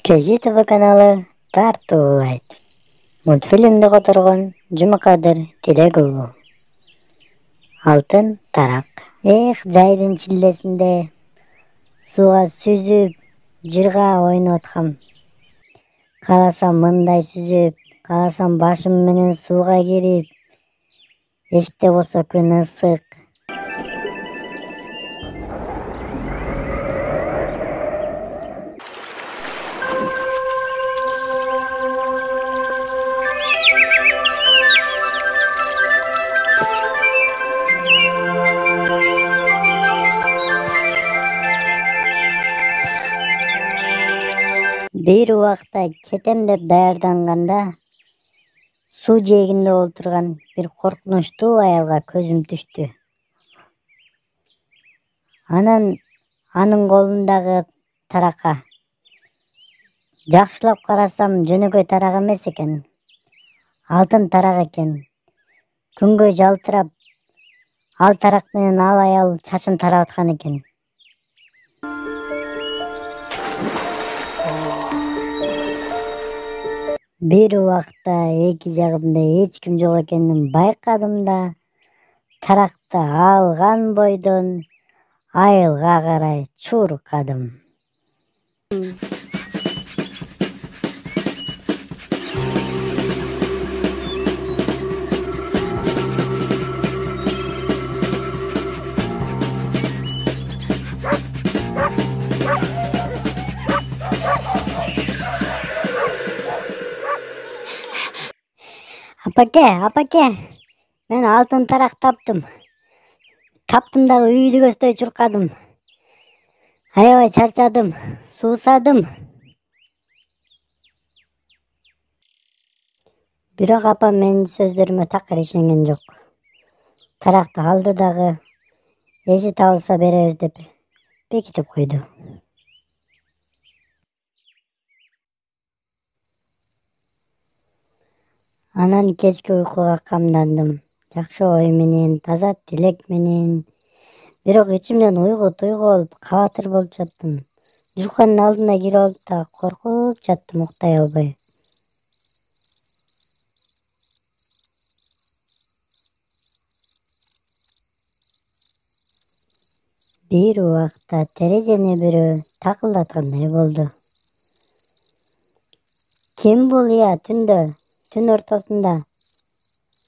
КЖ ТВ каналы тартуулайт. Мультфильмди которгон Жумакадыр Тилек уулу. Алтын тарак. Жайдын чиллесинде сууга сүзүп, жырга ойноп аткам. Кааласам мындай сүзүп, кааласам башым менен сууга кирип, эшикте болсо күн ысык. Бир убакта кетем деп даярданганда суу жээгинде отурган бир коркунучтуу аялга көзүм түштү. Анан анын колундагы таракка жакшылап карасам жөнөкөй тарак эмес экен. Алтын тарак экен. Күнгө жалтырап, ал тарак менен ал аял чачын тарап аткан экен. Бир убакта эки жагымда эч ким жок экенин байкадым да, таракты алган бойдон айылга карай чуркадым. Апаке, мен алтын тарак таптым. Таптым дагы үйдү көздөй чуркадым. Аябай чарчадым, суусадым. Бирок апам менин сөздөрүмө такыр ишенген жок. Таракты алды дагы эси табылса беребиз деп бекитип койду. Анан кечки уйкуга камдандым. Жакшы ой менен, таза тилек менен. Бирок ичимден уйгу туйгу болуп, кабатыр болуп жаттым. Жуканын алдына кирип алып да коркуп жаттым, уктай албай. Бир убакта терезени бирөө такылдаткандай болду. Ким бул түндө, түн ортосунда?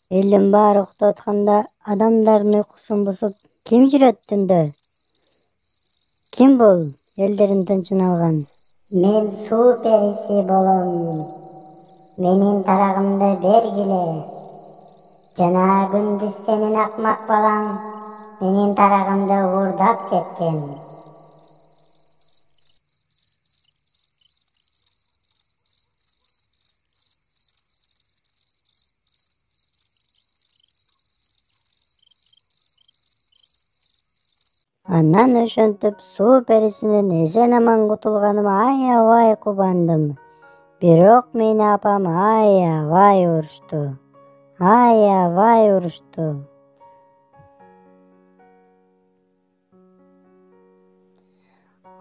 Элдин баары уктап атканда адамдардын уйкусун бузуп ким жүрөт түндө? Ким бул элдердин тынчын алган? Мен суу периси болом. Менин тарагымды бергиле. Жана күндүз сенин акмак балаң менин тарагымды уурдап кеткен. Андан ошентип суу перисинен эсен аман кутулганыма аябай кубандым. Бирок мени апам аябай урушту.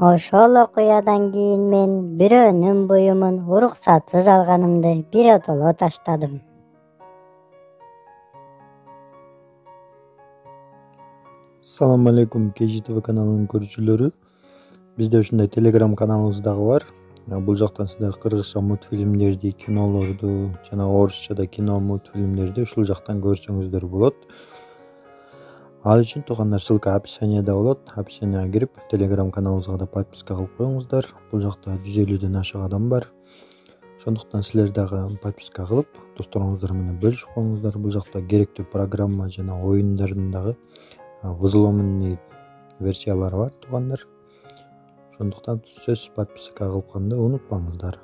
Ошол окуядан кийин мен бирөөнүн буюмун уруксатсыз алганымды биротоло таштадым. Assalamu alaikum КЖ ТВ каналынын көрүүчүлөрү. Бизде ушундай телеграм каналыбыз дагы бар. Бул жактан силер кыргызча мультфильмдерди, кинолорду жана орусчада кино, мультфильмдерди ушул жактан көрсөңүздөр болот. Ал үчүн туугандар ссылка описанияда болот. Описанияга кирип, телеграм каналыбызга да подписка кылып коюңуздар. Бул жакта 150ден ашык адам бар. Ошондуктан силер дагы подписка кылып, досторуңуздар менен бөлүшүп коюңуздар. Бул жакта керектүү программа жана оюндардын дагы взломный версиялары бар туугандар. Ошондуктан сөзсүз подписка кылып коюңуздар, унутпаңыздар.